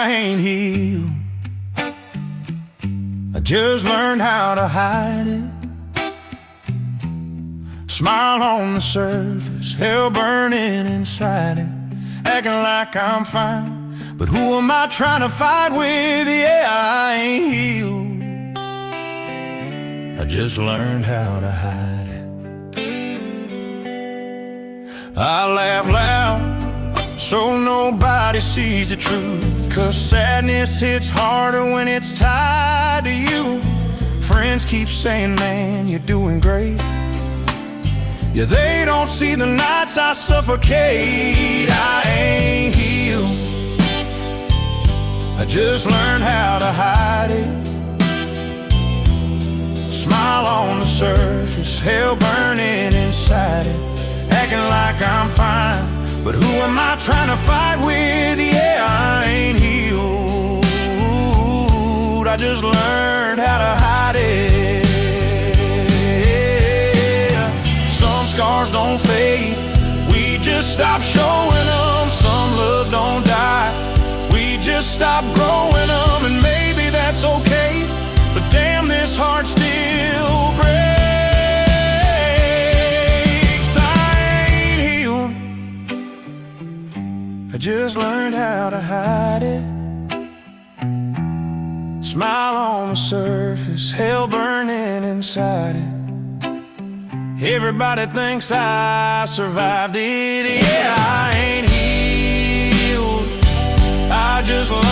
I ain't healed. I just learned how to hide it. Smile on the surface, hell burning inside it. Acting like I'm fine, but who am I trying to fight with? Yeah, I ain't healed. I just learned how to hide it. I laugh loud so nobody sees the truth, 'cause sadness hits harder when it's tied to you. Friends keep saying, man, you're doing great. Yeah, they don't see the nights I suffocate. I ain't healed. I just learned how to hide it. Smile on the surface, hell burning inside it. Acting like I'm fine, but who am I trying to fight with? Yeah, I ain't healed. I just learned how to hide it. Some scars don't fade, we just stop showing them. Some love don't die, we just stop growing them. And maybe that's okay, but damn, this heart still breaks. I just learned how to hide it. Smile on the surface, hell burning inside it. Everybody thinks I survived it. Yeah, I ain't healed. I just learned